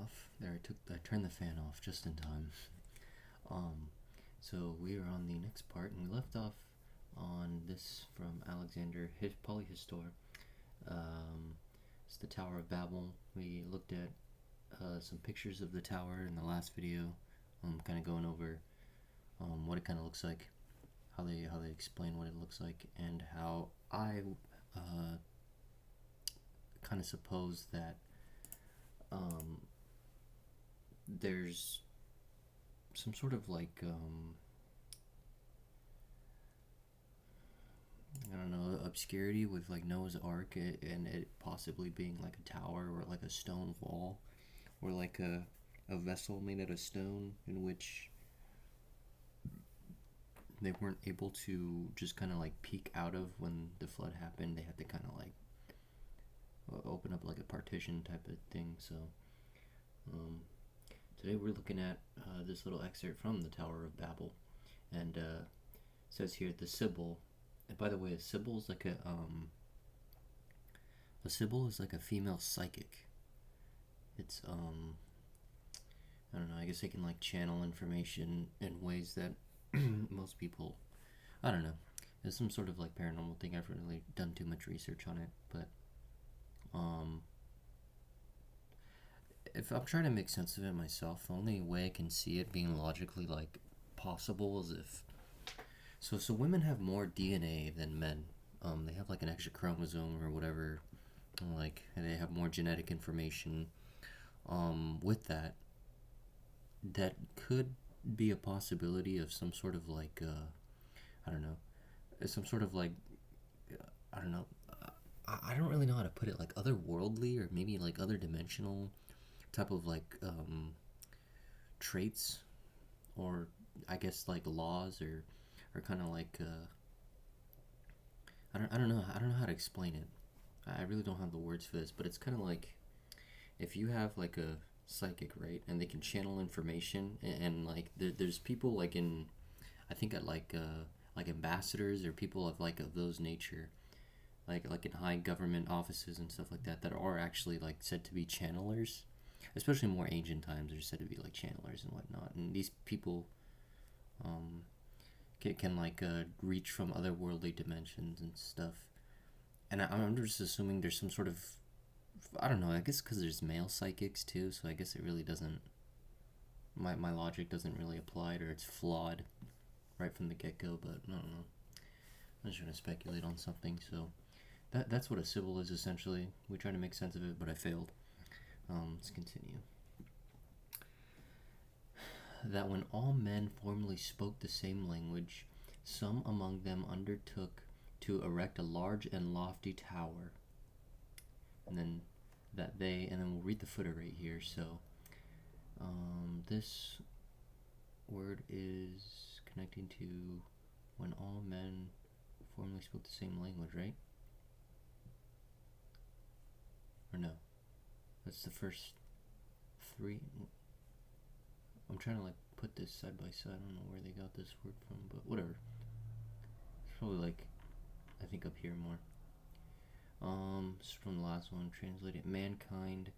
off. There, I turned the fan off just in time. So we are on the next part, and we left off on this from Alexander Polyhistor. It's the Tower of Babel. We looked at some pictures of the tower in the last video, kind of going over what it kind of looks like, how they explain what it looks like, and how I kind of suppose that there's some sort of like I don't know, obscurity with like Noah's Ark and it possibly being like a tower or like a stone wall or like a vessel made out of stone in which they weren't able to just kind of like peek out of when the flood happened. They had to kind of like open up like a partition type of thing. So today we're looking at this little excerpt from the Tower of Babel, and it says here the Sibyl. And by the way, a Sibyl is like a female psychic. It's I don't know, I guess they can like channel information in ways that most people, I don't know. It's some sort of like paranormal thing. I've really done too much research on it, but if I'm trying to make sense of it myself, the only way I can see it being logically like possible is if so women have more DNA than men. They have like an extra chromosome or whatever, like they have more genetic information. With that could be a possibility of some sort of like I don't know, some sort of like I don't know. I don't really know how to put it, like otherworldly or maybe like other dimensional type of like traits, or I guess like laws or kind of like I don't know how to explain it. I really don't have the words for this, but it's kind of like if you have like a psychic, right, and they can channel information, and like there's people like in, I think at like ambassadors or people of like of those nature, like in high government offices and stuff like that are actually like said to be channelers, especially in more ancient times. They're said to be like channelers and whatnot, and these people can like reach from otherworldly dimensions and stuff. And I'm just assuming there's some sort of, I don't know, I guess because there's male psychics too, so I guess it really doesn't, my logic doesn't really apply, or it's flawed right from the get-go, but I don't know. I'm just trying to speculate on something, so that's what a Sibyl is essentially. We tried to make sense of it, but I failed. Let's continue. That when all men formerly spoke the same language, some among them undertook to erect a large and lofty tower. And then and then we'll read the footer right here. So this word is connecting to when all men formerly spoke the same language, right? Or no? That's the first three. I'm trying to like put this side by side. I don't know where they got this word from, but whatever. It's probably like, I think up here more. This is from the last one, translated. Mankind,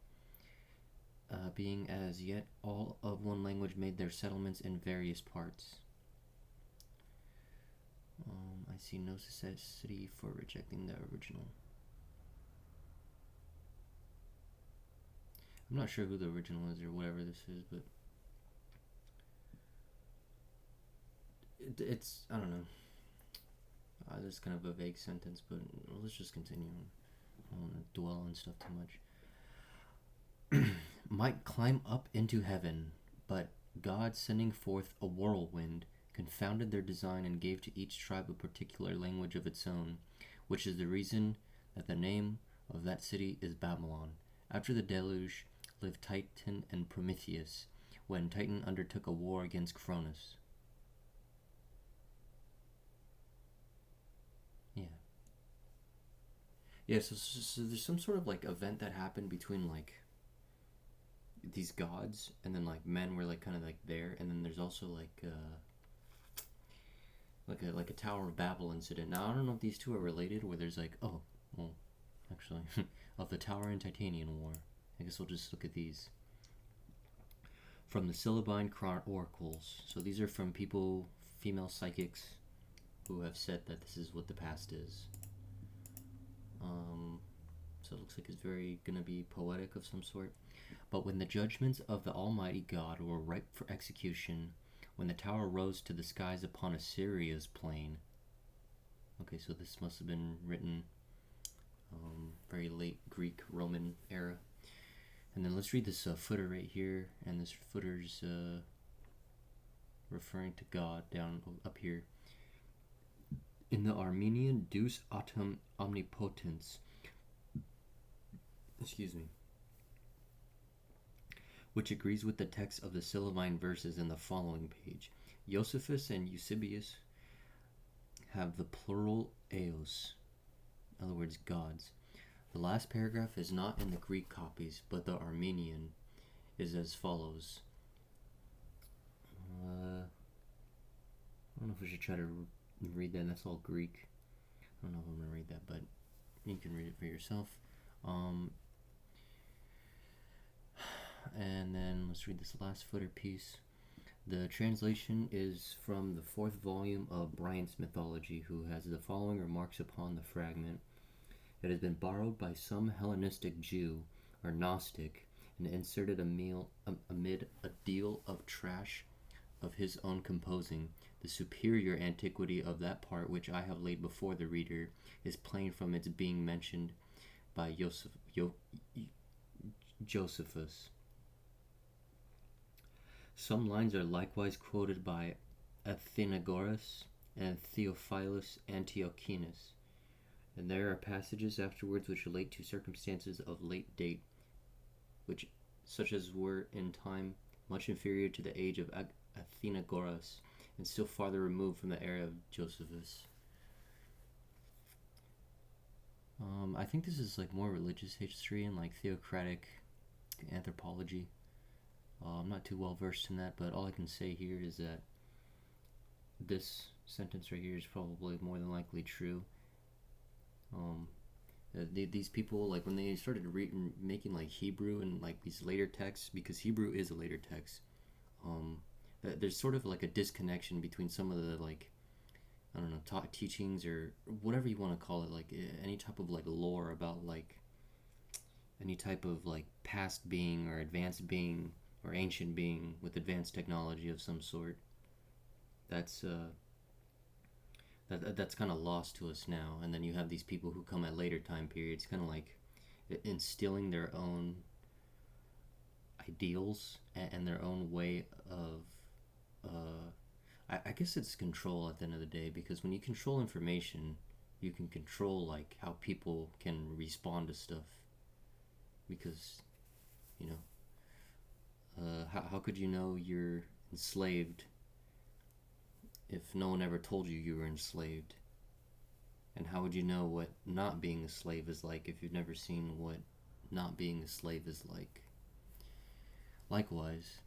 being as yet all of one language, made their settlements in various parts. I see no necessity for rejecting the original. I'm not sure who the original is or whatever this is, but it's, I don't know. This is kind of a vague sentence, but let's just continue. I don't want to dwell on stuff too much. Might climb up into heaven, but God, sending forth a whirlwind, confounded their design and gave to each tribe a particular language of its own, which is the reason that the name of that city is Babylon. After the deluge lived Titan and Prometheus, when Titan undertook a war against Cronus. Yeah, so there's some sort of like event that happened between like these gods, and then like men were like kind of like there, and then there's also like a Tower of Babel incident. Now I don't know if these two are related, where there's like, oh well, actually of the Tower and Titanian War. I guess we'll just look at these. from the Syllabine oracles. So these are from people, female psychics, who have said that this is what the past is. So it looks like it's very going to be poetic of some sort. But when the judgments of the Almighty God were ripe for execution, when the tower rose to the skies upon Assyria's plain. Okay, so this must have been written very late Greek, Roman era. And then let's read this footer right here. And this footer's referring to God down up here. In the Armenian Deus autem omnipotens, which agrees with the text of the Syllabine verses in the following page. Josephus and Eusebius have the plural eos, in other words, gods. The last paragraph is not in the Greek copies, but the Armenian is as follows. I don't know if we should try to read that. That's all Greek. I don't know if I'm going to read that, but you can read it for yourself. And then let's read this last footer piece. The translation is from the 4th volume of Bryant's Mythology, who has the following remarks upon the fragment. It has been borrowed by some Hellenistic Jew or Gnostic and inserted amid a deal of trash of his own composing. The superior antiquity of that part which I have laid before the reader is plain from its being mentioned by Josephus. Some lines are likewise quoted by Athenagoras and Theophilus Antiochus, and there are passages afterwards which relate to circumstances of late date, which such as were in time much inferior to the age of Athenagoras, and still farther removed from the era of Josephus. I think this is like more religious history and like theocratic anthropology. I'm not too well versed in that, but all I can say here is that this sentence right here is probably more than likely true. These people, like when they started making like Hebrew and like these later texts, because Hebrew is a later text, there's sort of like a disconnection between some of the like, I don't know, teachings or whatever you want to call it, like any type of like lore about like any type of like past being or advanced being or ancient being with advanced technology of some sort. That's kind of lost to us now. And then you have these people who come at later time periods, kind of like instilling their own ideals and their own way of I guess it's control at the end of the day, because when you control information, you can control like how people can respond to stuff. Because, you know, how could you know you're enslaved if no one ever told you you were enslaved? And how would you know what not being a slave is like if you've never seen what not being a slave is like? Likewise,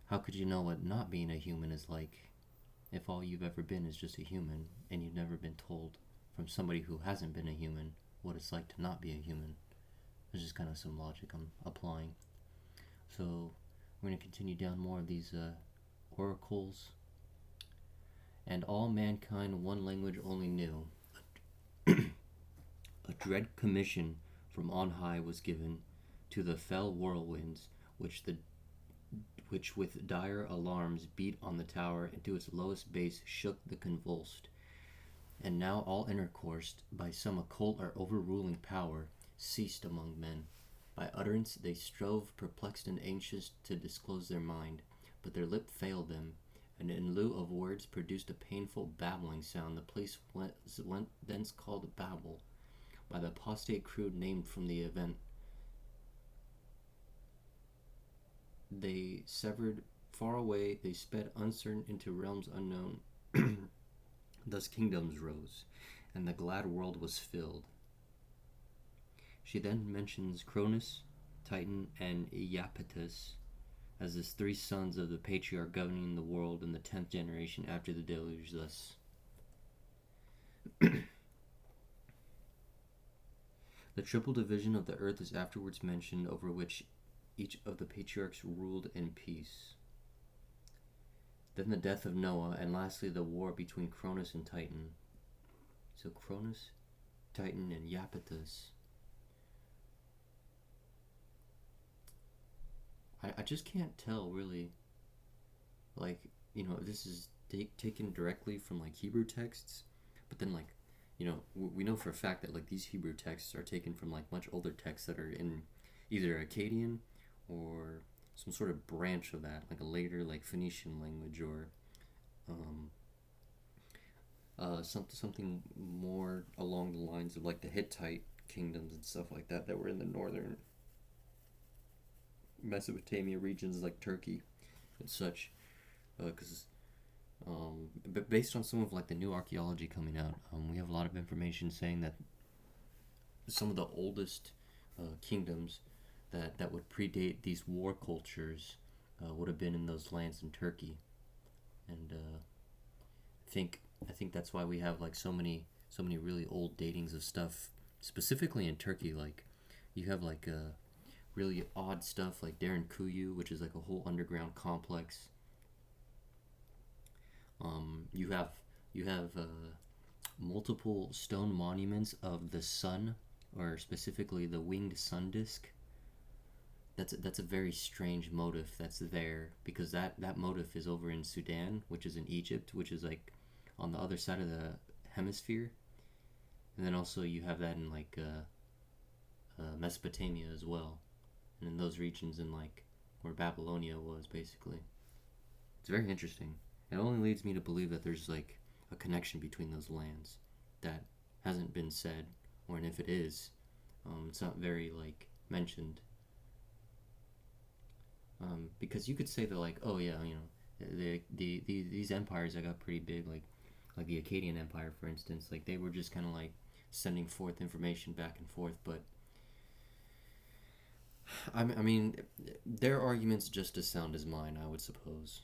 how could you know what not being a human is like if all you've ever been is just a human and you've never been told from somebody who hasn't been a human what it's like to not be a human? There's just kind of some logic I'm applying. So we're going to continue down more of these oracles. And all mankind one language only knew. A dread commission from on high was given to the fell whirlwinds, which with dire alarms beat on the tower, and to its lowest base shook the convulsed. And now all intercourse, by some occult or overruling power, ceased among men. By utterance they strove, perplexed and anxious, to disclose their mind, but their lip failed them, and in lieu of words produced a painful babbling sound. The place went thence called Babel, by the apostate crude named from the event. They severed far away, they sped uncertain into realms unknown. Thus kingdoms rose, and the glad world was filled. She then mentions Cronus, Titan, and Iapetus as the 3 sons of the patriarch governing the world in the 10th generation after the deluge. Thus, the triple division of the earth is afterwards mentioned, over which each of the patriarchs ruled in peace. Then the death of Noah, and lastly the war between Cronus and Titan. So Cronus, Titan, and Iapetus. I just can't tell really, like, you know, if this is taken directly from like Hebrew texts, but then like, you know, we know for a fact that like these Hebrew texts are taken from like much older texts that are in either Akkadian or some sort of branch of that, like a later like Phoenician language, or something more along the lines of like the Hittite kingdoms and stuff like that were in the northern Mesopotamia regions like Turkey and such, because but based on some of like the new archaeology coming out, we have a lot of information saying that some of the oldest kingdoms that would predate these war cultures would have been in those lands in Turkey, and I think that's why we have like so many really old datings of stuff, specifically in Turkey. Like you have like really odd stuff like Darren Kuyu, which is like a whole underground complex. You have multiple stone monuments of the sun, or specifically the winged sun disk. That's a very strange motif that's there, because that motif is over in Sudan, which is in Egypt, which is like on the other side of the hemisphere, and then also you have that in like Mesopotamia as well, and in those regions in like where Babylonia was basically. It's very interesting. It only leads me to believe that there's like a connection between those lands that hasn't been said, or and if it is, it's not very like mentioned. Because you could say that like, oh yeah, you know, these empires that got pretty big, like the Akkadian Empire, for instance, like they were just kind of like sending forth information back and forth. But I mean, their arguments just as sound as mine, I would suppose.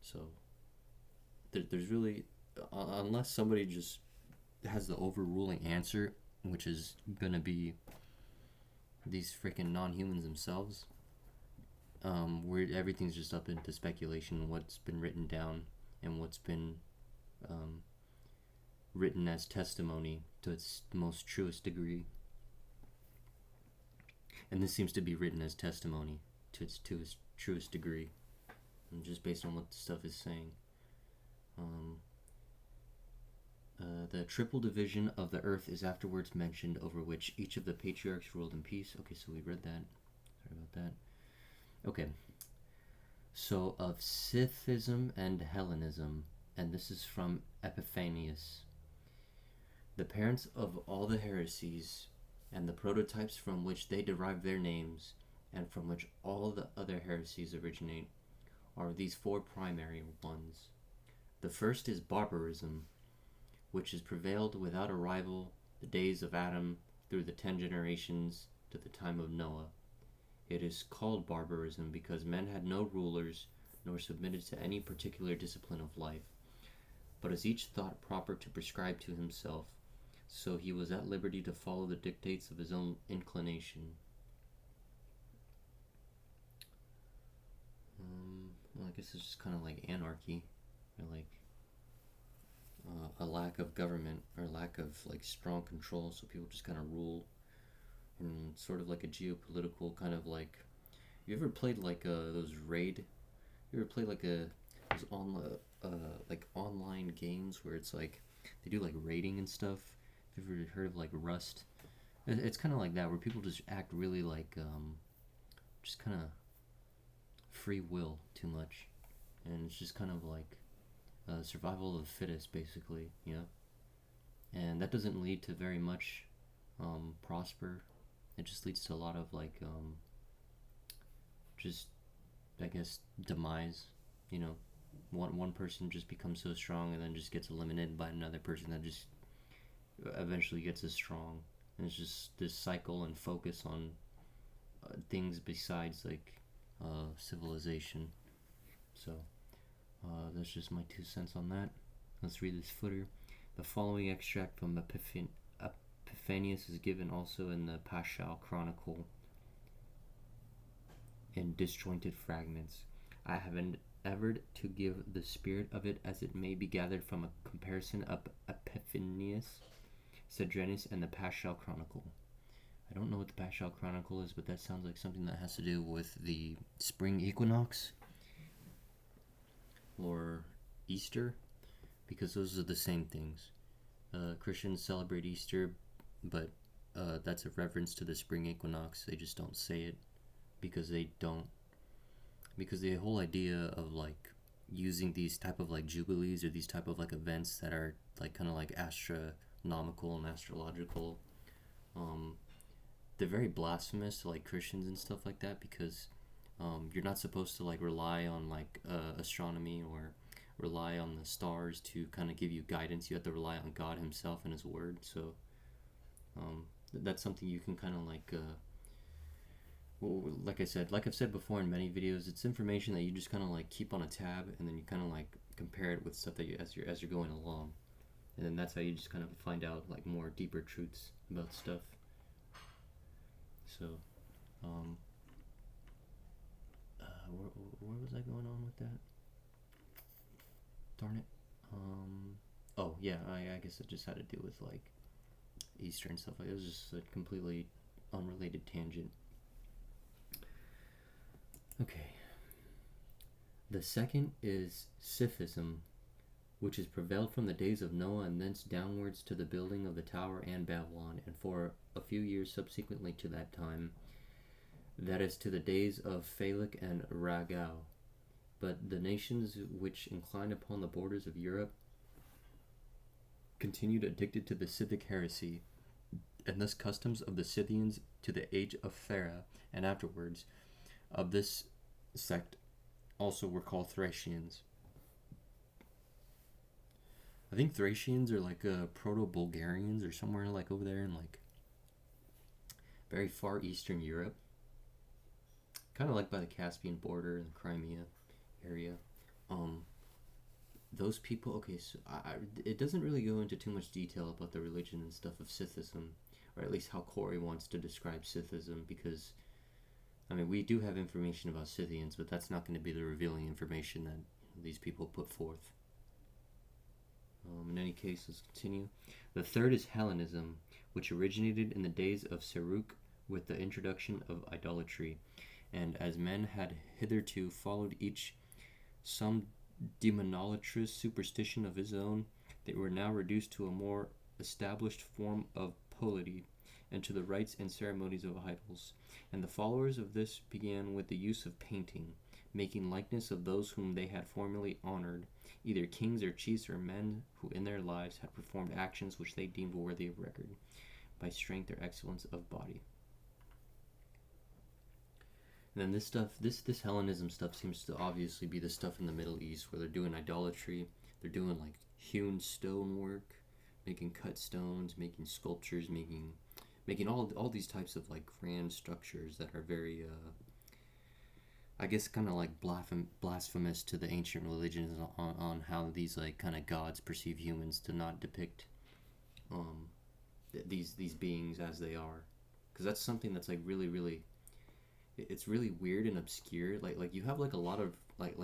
So there's really, unless somebody just has the overruling answer, which is gonna be these freaking non-humans themselves, where everything's just up into speculation, what's been written down and what's been written as testimony to its most truest degree. And this seems to be written as testimony to its truest degree, and just based on what the stuff is saying. The triple division of the earth is afterwards mentioned, over which each of the patriarchs ruled in peace. Okay, so we read that. Sorry about that. Okay. So of Scythism and Hellenism, and this is from Epiphanius. The parents of all the heresies, and the prototypes from which they derive their names, and from which all the other heresies originate, are these four primary ones. The first is barbarism, which has prevailed without a rival the days of Adam through the 10 generations to the time of Noah. It is called barbarism because men had no rulers, nor submitted to any particular discipline of life, but as each thought proper to prescribe to himself, so he was at liberty to follow the dictates of his own inclination. Well, I guess it's just kind of like anarchy, or like a lack of government, or lack of like strong control, so people just kind of rule, and sort of like a geopolitical kind of like. You ever played like those raid? You ever played like those like online games where it's like they do like raiding and stuff? Have you ever heard of like Rust? It's kind of like that, where people just act really like just kind of free will too much, and it's just kind of like survival of the fittest, basically, you know. And that doesn't lead to very much prosper. It just leads to a lot of like just, I guess, demise. You know, one person just becomes so strong and then just gets eliminated by another person that just eventually gets as strong. And it's just this cycle and focus on things besides like civilization. So that's just my 2 cents on that. Let's read this footer. The following extract from Epiphanius is given also in the Paschal Chronicle. in disjointed fragments. I have endeavored to give the spirit of it as it may be gathered from a comparison of Epiphanius, Cedrenus, and the Paschal Chronicle. I don't know what the Paschal Chronicle is, but that sounds like something that has to do with the spring equinox or Easter, because those are the same things. Christians celebrate Easter, but that's a reference to the spring equinox. They just don't say it because the whole idea of like using these type of like jubilees or these type of like events that are like kind of like astronomical and astrological, they're very blasphemous to like Christians and stuff like that, because you're not supposed to like rely on like astronomy or rely on the stars to kind of give you guidance. You have to rely on God himself and his word. So that's something you can kind of like well, like I've said before in many videos, it's information that you just kind of like keep on a tab, and then you kind of like compare it with stuff that as you're going along, and then that's how you just kind of find out like more deeper truths about stuff. So where was I going on with that? Darn it. Oh yeah, I guess it just had to do with like Easter and stuff. It was just a completely unrelated tangent. Okay. The second is Scythism, which has prevailed from the days of Noah and thence downwards to the building of the tower and Babylon, and for a few years subsequently to that time, that is to the days of Phalec and Ragau. But the nations which incline upon the borders of Europe continued addicted to the Scythic heresy, and thus customs of the Scythians to the age of Thera, and afterwards of this sect also were called Thracians. I think Thracians are like Proto-Bulgarians or somewhere like over there in like very far eastern Europe, kind of like by the Caspian border and the Crimea area. Those people, okay, so it doesn't really go into too much detail about the religion and stuff of Scythism, or at least how Cory wants to describe Scythism, because I mean, we do have information about Scythians, but that's not going to be the revealing information that these people put forth. In any case, let's continue. The third is Hellenism, which originated in the days of Saruk with the introduction of idolatry, and as men had hitherto followed each some demonolatrous superstition of his own, they were now reduced to a more established form of polity, and to the rites and ceremonies of idols. And the followers of this began with the use of painting, making likeness of those whom they had formerly honored, either kings or chiefs or men who in their lives had performed actions which they deemed worthy of record, by strength or excellence of body. And then this stuff, this Hellenism stuff seems to obviously be the stuff in the Middle East where they're doing idolatry, they're doing like hewn stonework, making cut stones, making sculptures, making all these types of like grand structures that are very I guess kind of like blasphemous to the ancient religions on how these like kind of gods perceive humans to not depict these beings as they are, because that's something that's like really it's really weird and obscure. Like you have like a lot of like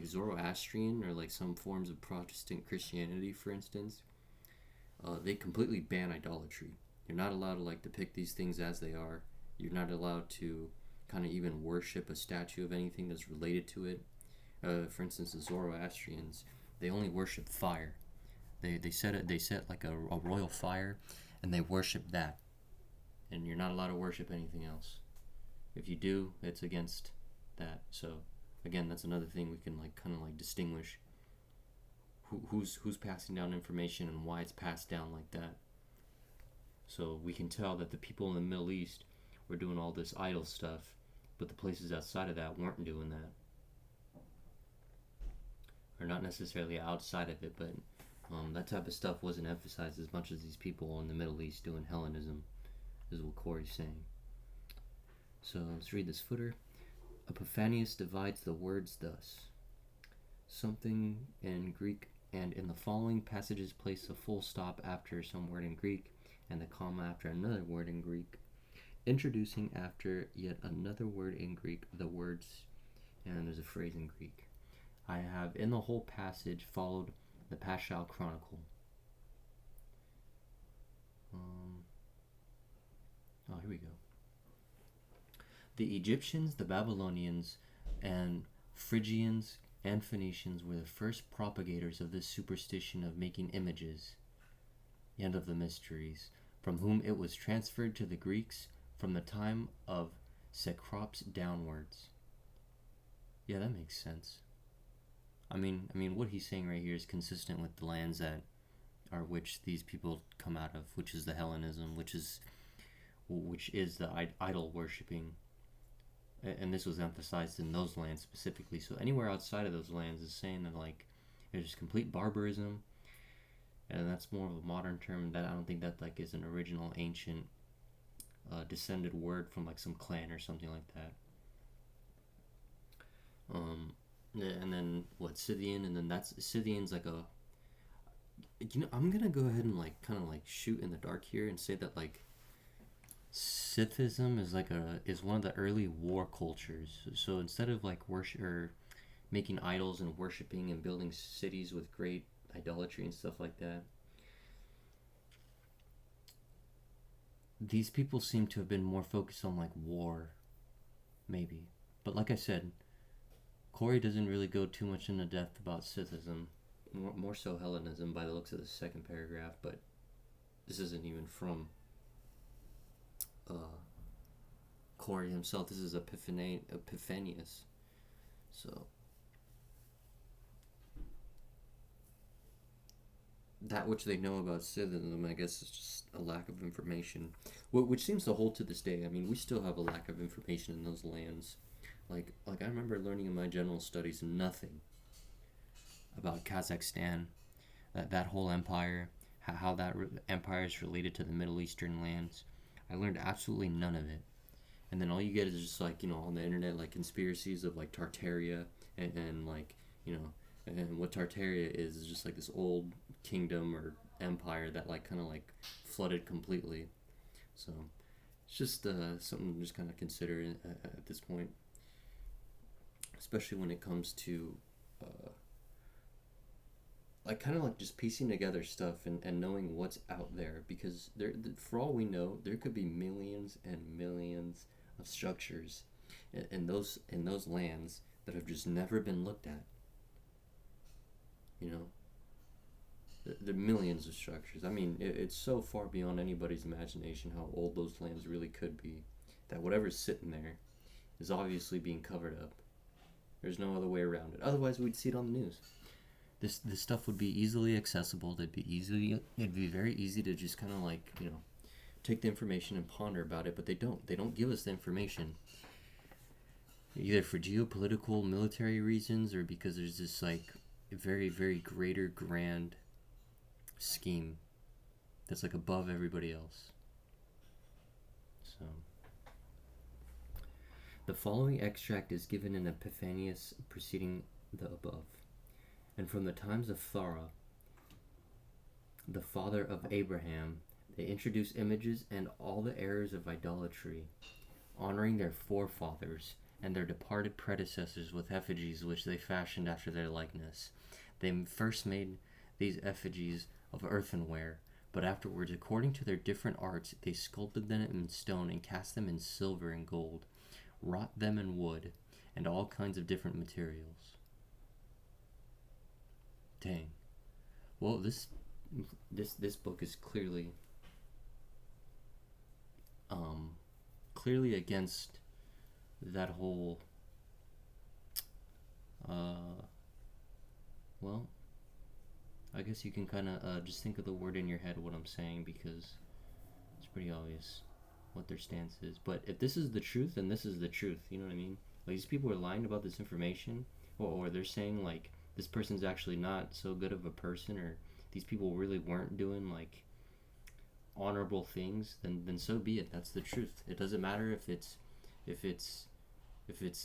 Zoroastrian or like some forms of Protestant Christianity, for instance. They completely ban idolatry. You're not allowed to like depict these things as they are. You're not allowed to kind of even worship a statue of anything that's related to it. For instance, the Zoroastrians, they only worship fire. They set like a royal fire, and they worship that. And you're not allowed to worship anything else. If you do, it's against that. So again, that's another thing we can like kind of like distinguish who's passing down information and why it's passed down like that. So we can tell that the people in the Middle East were doing all this idol stuff, but the places outside of that weren't doing that. Or not necessarily outside of it, but that type of stuff wasn't emphasized as much as these people in the Middle East doing Hellenism, is what Cory's saying. So let's read this footer. Epiphanius divides the words thus. Something in Greek, and in the following passages place a full stop after some word in Greek and the comma after another word in Greek. introducing after yet another word in Greek the words, and there's a phrase in Greek. I have in the whole passage followed the Paschal Chronicle. Here we go. The Egyptians, the Babylonians, and Phrygians and Phoenicians were the first propagators of this superstition of making images, and of the mysteries, from whom it was transferred to the Greeks from the time of Cecrops downwards. Yeah, that makes sense. I mean, what he's saying right here is consistent with the lands that are which these people come out of, which is the Hellenism, which is the idol worshipping, and this was emphasized in those lands specifically. So anywhere outside of those lands is saying that like there's complete barbarism, and that's more of a modern term. That I don't think that like is an original ancient descended word from like some clan or something like that. And then what, Scythian, and then that's Scythian's like a, I'm gonna go ahead and like kind of like shoot in the dark here and say that like Scythism is one of the early war cultures. So instead of like worship or making idols and worshiping and building cities with great idolatry and stuff like that, these people seem to have been more focused on like war, maybe. But like I said, Cory doesn't really go too much into depth about Scythism, more so Hellenism by the looks of the second paragraph, but this isn't even from Cory himself. This is Epiphanius. So that which they know about Scythism, I guess, is just a lack of information, which seems to hold to this day. I mean, we still have a lack of information in those lands. Like I remember learning in my general studies nothing about Kazakhstan, that whole empire, how that empire is related to the Middle Eastern lands. I learned absolutely none of it. And then all you get is just like, on the internet, like conspiracies of like Tartaria and like, and what Tartaria is just like this old kingdom or empire that like kind of like flooded completely. So it's just something to just kind of consider at this point, especially when it comes to like kind of like just piecing together stuff and knowing what's out there, because for all we know, there could be millions and millions of structures in those lands that have just never been looked at. The millions of structures. I mean, it's so far beyond anybody's imagination how old those lands really could be, that whatever's sitting there is obviously being covered up. There's no other way around it. Otherwise, we'd see it on the news. This stuff would be easily accessible. It'd be very easy to just kind of like, take the information and ponder about it, but they don't give us the information, either for geopolitical, military reasons, or because there's this like very, very greater grand scheme that's like above everybody else. So the following extract is given in Epiphanius preceding the above. And from the times of Thara, the father of Abraham, they introduce images and all the errors of idolatry, honoring their forefathers and their departed predecessors with effigies which they fashioned after their likeness. They first made these effigies of earthenware, but afterwards, according to their different arts, they sculpted them in stone and cast them in silver and gold, wrought them in wood, and all kinds of different materials. Dang. Well, this book is clearly against that whole well, I guess you can kind of just think of the word in your head what I'm saying, because it's pretty obvious what their stance is. But if this is the truth, then this is the truth, you know what I mean? Like, these people are lying about this information, or they're saying like this person's actually not so good of a person, or these people really weren't doing like honorable things, then so be it. That's the truth. It doesn't matter if it's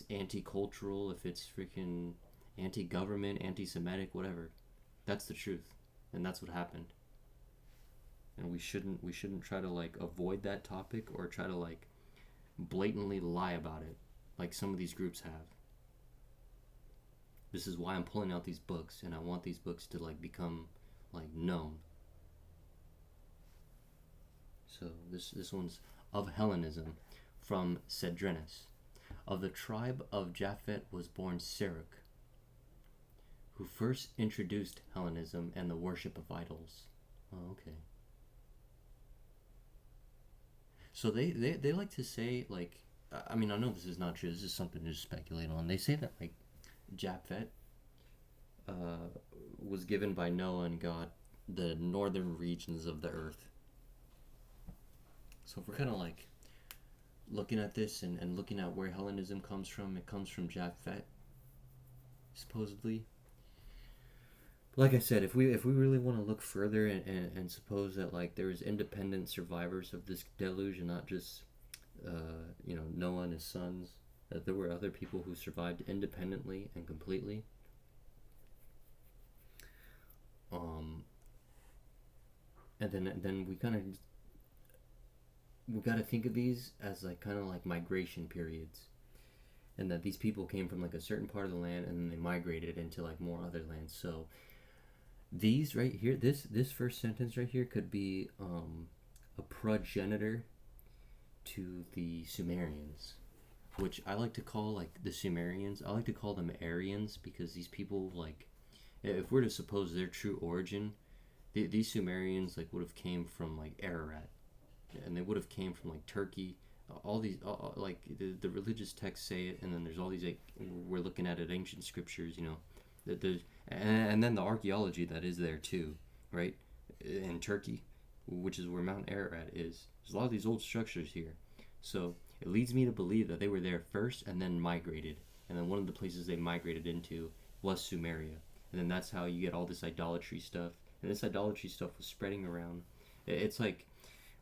anti-cultural, if it's freaking anti-government, anti-Semitic, whatever. That's the truth, and that's what happened. And we shouldn't try to like avoid that topic, or try to like blatantly lie about it, like some of these groups have. This is why I'm pulling out these books, and I want these books to like become like known. So this one's of Hellenism, from Cedrenus. Of the tribe of Japhet was born Sirach, who first introduced Hellenism and the worship of idols. Oh, okay. So they like to say, like, I mean, I know this is not true. This is something to speculate on. They say that, like, Japhet was given by Noah and God the northern regions of the earth. So if we're kind of, like, looking at this and looking at where Hellenism comes from, it comes from Japhet, supposedly. Like I said, if we really want to look further and suppose that like there's independent survivors of this deluge and not just Noah and his sons, that there were other people who survived independently and completely. And then we got to think of these as like kind of like migration periods, and that these people came from like a certain part of the land and then they migrated into like more other lands. So these right here, this first sentence right here could be a progenitor to the Sumerians, which I like to call like the Sumerians. I like to call them Aryans, because these people, like, if we're to suppose their true origin, these Sumerians like would have came from like Ararat, and they would have came from like Turkey. All these like the religious texts say it, and then there's all these, like, we're looking at it, ancient scriptures, that there's, and then the archaeology that is there too, right? In Turkey, which is where Mount Ararat is. There's a lot of these old structures here. So it leads me to believe that they were there first and then migrated. And then one of the places they migrated into was Sumeria. And then that's how you get all this idolatry stuff. And this idolatry stuff was spreading around. It's like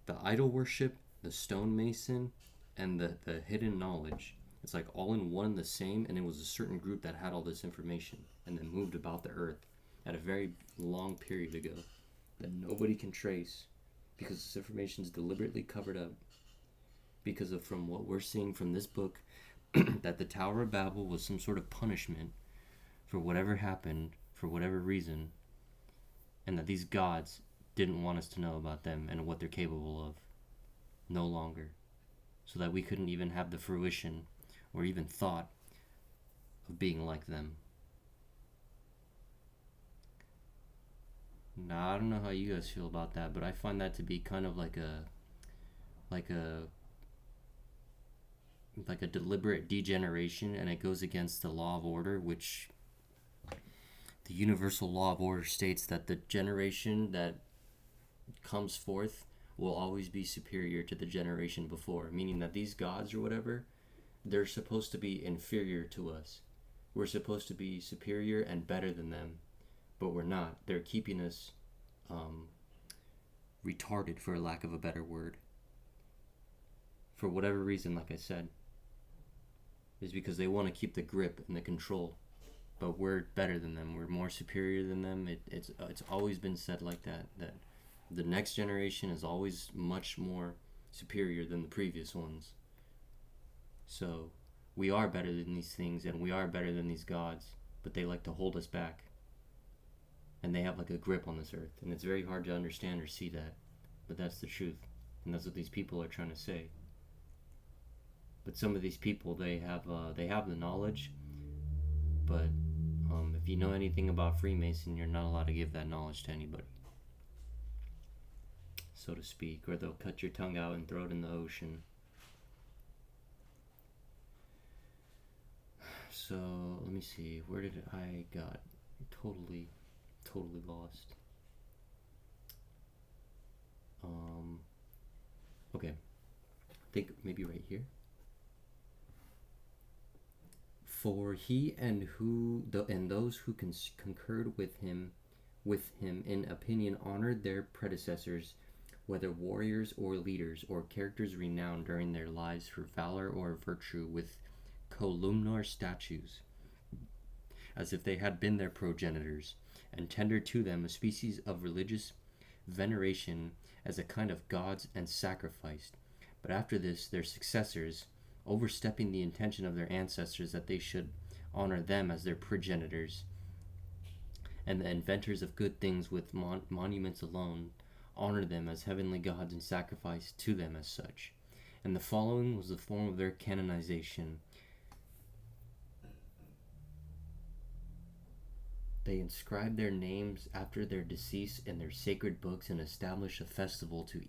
the idol worship, the stonemason, and the hidden knowledge. It's like all in one and the same, and it was a certain group that had all this information and then moved about the earth at a very long period ago that nobody can trace, because this information is deliberately covered up because of, from what we're seeing from this book, that the Tower of Babel was some sort of punishment for whatever happened, for whatever reason, and that these gods didn't want us to know about them and what they're capable of no longer, so that we couldn't even have the fruition or even thought of being like them. Now, I don't know how you guys feel about that, but I find that to be kind of like a deliberate degeneration, and it goes against the law of order, which the universal law of order states that the generation that comes forth will always be superior to the generation before, meaning that these gods or whatever, they're supposed to be inferior to us. We're supposed to be superior and better than them, but we're not. They're keeping us retarded, for lack of a better word. For whatever reason, like I said, is because they want to keep the grip and the control. But we're better than them. We're more superior than them. It's always been said like that the next generation is always much more superior than the previous ones. So we are better than these things, and we are better than these gods, but they like to hold us back. And they have like a grip on this earth, and it's very hard to understand or see that, but that's the truth, and that's what these people are trying to say. But some of these people, they have the knowledge, but if you know anything about Freemason, you're not allowed to give that knowledge to anybody, so to speak, or they'll cut your tongue out and throw it in the ocean. So let me see, where did I got totally lost. Okay, I think maybe right here. For he and those who concurred with him in opinion honored their predecessors, whether warriors or leaders or characters renowned during their lives for valor or virtue, with columnar statues, as if they had been their progenitors, and tendered to them a species of religious veneration as a kind of gods, and sacrificed, But after this, their successors, overstepping the intention of their ancestors that they should honor them as their progenitors, and the inventors of good things with monuments alone, honor them as heavenly gods and sacrifice to them as such. And the following was the form of their canonization. They inscribed their names after their decease in their sacred books and established a festival to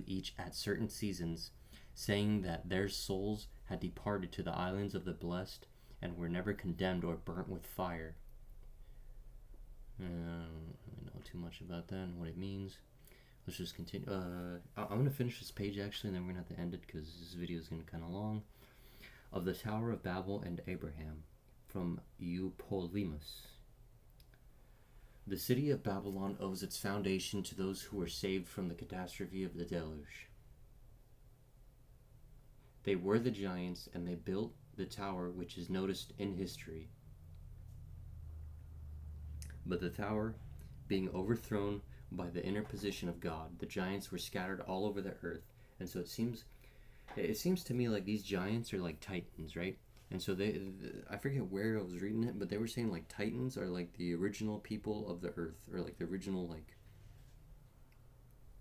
each at certain seasons, saying that their souls had departed to the islands of the blessed and were never condemned or burnt with fire. I don't really know too much about that and what it means. Let's just continue. I'm going to finish this page actually, and then we're going to have to end it because this video is getting kind of long. Of the Tower of Babel and Abraham, from Eupolemus. The city of Babylon owes its foundation to those who were saved from the catastrophe of the deluge. They were the giants, and they built the tower which is noticed in history. But the tower, being overthrown by the interposition of God, the giants were scattered all over the earth. And so it seems to me like these giants are like titans, right? And so I forget where I was reading it, but they were saying like titans are like the original people of the earth, or like the original like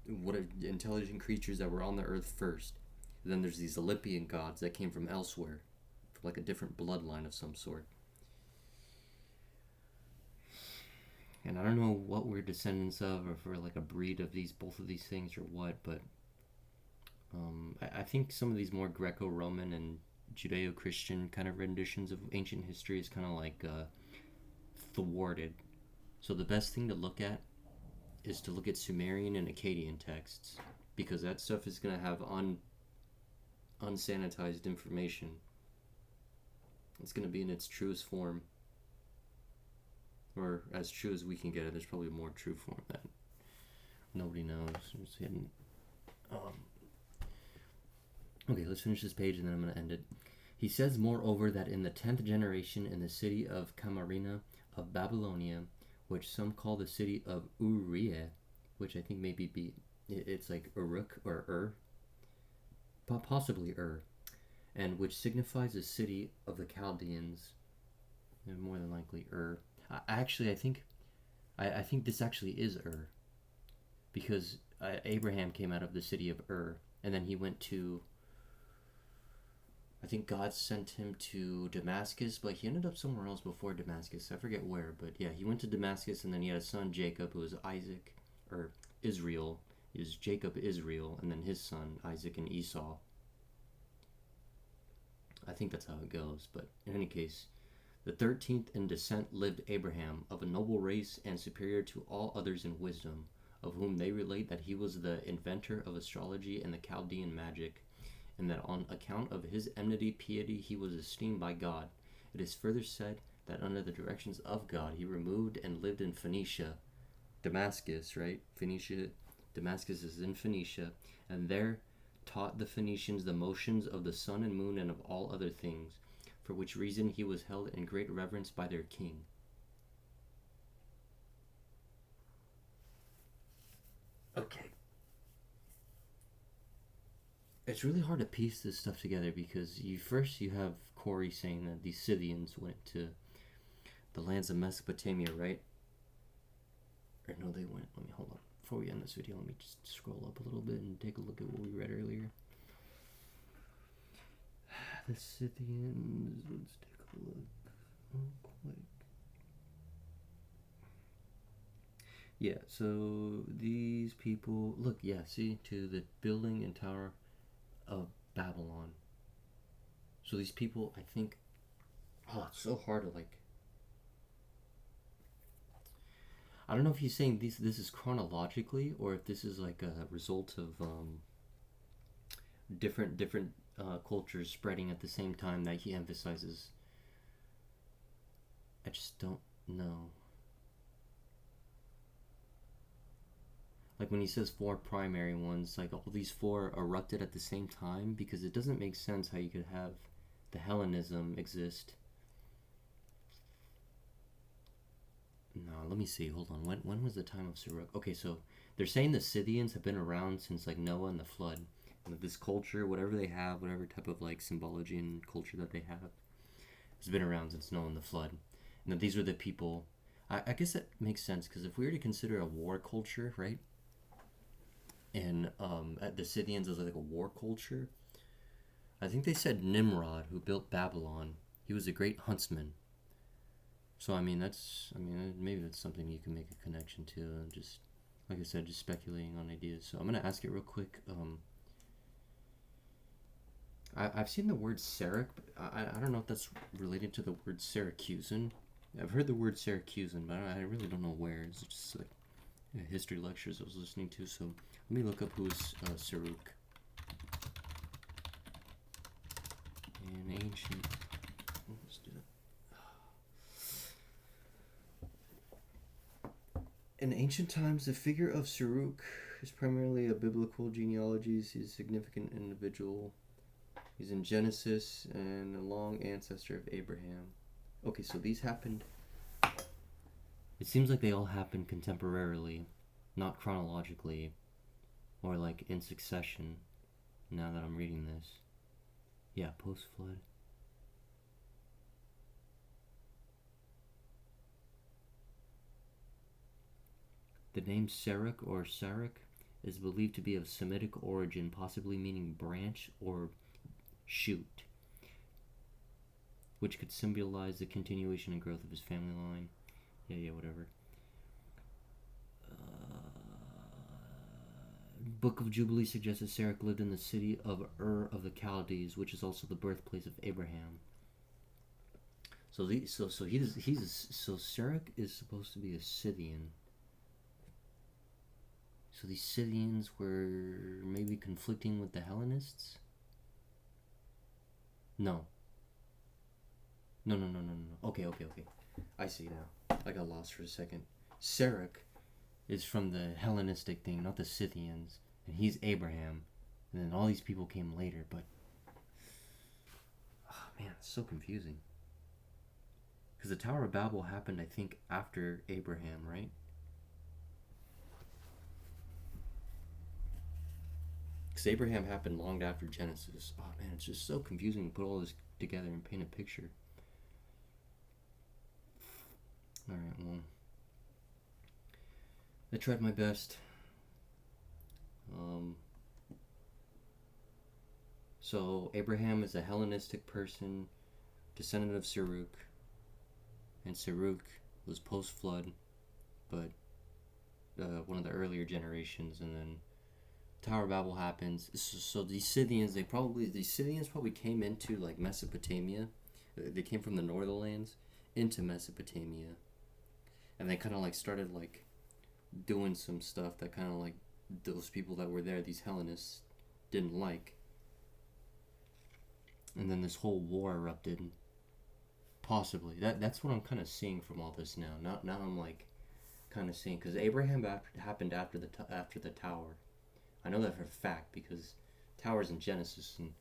what intelligent creatures that were on the earth first. And then there's these Olympian gods that came from elsewhere, from like a different bloodline of some sort. And I don't know what we're descendants of, or if we're like a breed of both of these things, or what. But I think some of these more Greco-Roman and Judeo-Christian kind of renditions of ancient history is kind of like thwarted. So the best thing to look at is to look at Sumerian and Akkadian texts, because that stuff is going to have unsanitized information. It's going to be in its truest form, or as true as we can get it. There's probably a more true form that nobody knows. I'm just hitting. Okay, let's finish this page and then I'm going to end it. He says, moreover, that in the 10th generation in the city of Camarina of Babylonia, which some call the city of Uriah, which I think maybe it's like Uruk or possibly and which signifies the city of the Chaldaeans, and more than likely I think this actually is because Abraham came out of the city of and then he went to, I think God sent him to Damascus, but he ended up somewhere else before Damascus. I forget where, but yeah, he went to Damascus, and then he had a son, Jacob, who was Israel. Is Jacob Israel, and then his son, Isaac and Esau. I think that's how it goes, but in any case, the 13th in descent lived Abraham, of a noble race and superior to all others in wisdom, of whom they relate that he was the inventor of astrology and the Chaldean magic, and that on account of his enmity piety he was esteemed by God. It is further said that under the directions of God he removed and lived in Phoenicia, Damascus, right? Damascus is in Phoenicia, and there taught the Phoenicians the motions of the sun and moon and of all other things, for which reason he was held in great reverence by their king. Okay. It's really hard to piece this stuff together, because you have Cory saying that these Scythians went to the lands of Mesopotamia, right? Or no, they went. Let me hold on. Before we end this video, let me just scroll up a little bit and take a look at what we read earlier. The Scythians. Let's take a look real quick. Yeah, so these people, look, yeah, see, to the building and tower of Babylon. So these people, I think, it's so hard to like. I don't know if he's saying this is chronologically, or if this is like a result of different cultures spreading at the same time that he emphasizes. I just don't know. Like when he says 4 primary ones, like all these 4 erupted at the same time, because it doesn't make sense how you could have the Hellenism exist. No, let me see. Hold on. When was the time of Saruk? Okay, so they're saying the Scythians have been around since like Noah and the flood, This culture, whatever they have, whatever type of like symbology and culture that they have, has been around since Noah and the flood. And that these were the people. I guess that makes sense, because if we were to consider a war culture, right? And the Scythians as like a war culture, I think they said Nimrod, who built Babylon, he was a great huntsman. So maybe that's something you can make a connection to. Just like I said, just speculating on ideas. So I'm gonna ask it real quick. I've seen the word Syrac, but I don't know if that's related to the word Syracusan. I've heard the word Syracusan, but I really don't know where. It's just like history lectures I was listening to. So let me look up who's Saruk. In ancient. Let's do that. In ancient times, the figure of Saruk is primarily a biblical genealogy. He's a significant individual. He's in Genesis and a long ancestor of Abraham. Okay, so these happened. It seems like they all happened contemporarily, not chronologically, or like in succession, now that I'm reading this. Yeah, post-flood. The name Syrac or Sarak is believed to be of Semitic origin, possibly meaning branch or shoot, which could symbolize the continuation and growth of his family line. Yeah, whatever. Book of Jubilee suggests that Sarak lived in the city of Ur of the Chaldees, which is also the birthplace of Abraham. So Sarak is supposed to be a Scythian. So these Scythians were maybe conflicting with the Hellenists? No. Okay. I see now. I got lost for a second. Sarak is from the Hellenistic thing, not the Scythians. And he's Abraham. And then all these people came later, but... Oh, man, it's so confusing. Because the Tower of Babel happened, I think, after Abraham, right? Because Abraham happened long after Genesis. Oh, man, it's just so confusing to put all this together and paint a picture. Alright, well, I tried my best. So Abraham is a Hellenistic person, descendant of Saruk, and Saruk was post-flood, but one of the earlier generations, and then Tower of Babel happens. So these Scythians probably came into like Mesopotamia. They came from the northern lands into Mesopotamia. And they kind of like started like doing some stuff that kind of like those people that were there, these Hellenists, didn't like. And then this whole war erupted. Possibly. That's what I'm kind of seeing from all this now. Now I'm like kind of seeing, because Abraham happened after the tower. I know that for a fact because tower's in Genesis and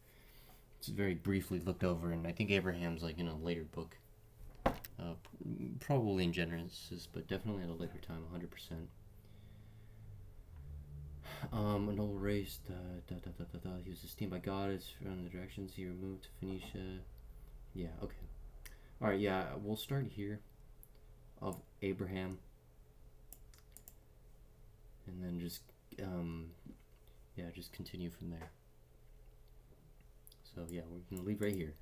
it's very briefly looked over, and I think Abraham's like in a later book. Probably in Genesis, but definitely at a later time, 100%. An old race, he was esteemed by God as from the directions he removed to Phoenicia. Yeah, okay. Alright, yeah, we'll start here of Abraham. And then just, just continue from there. So, yeah, we're going to leave right here.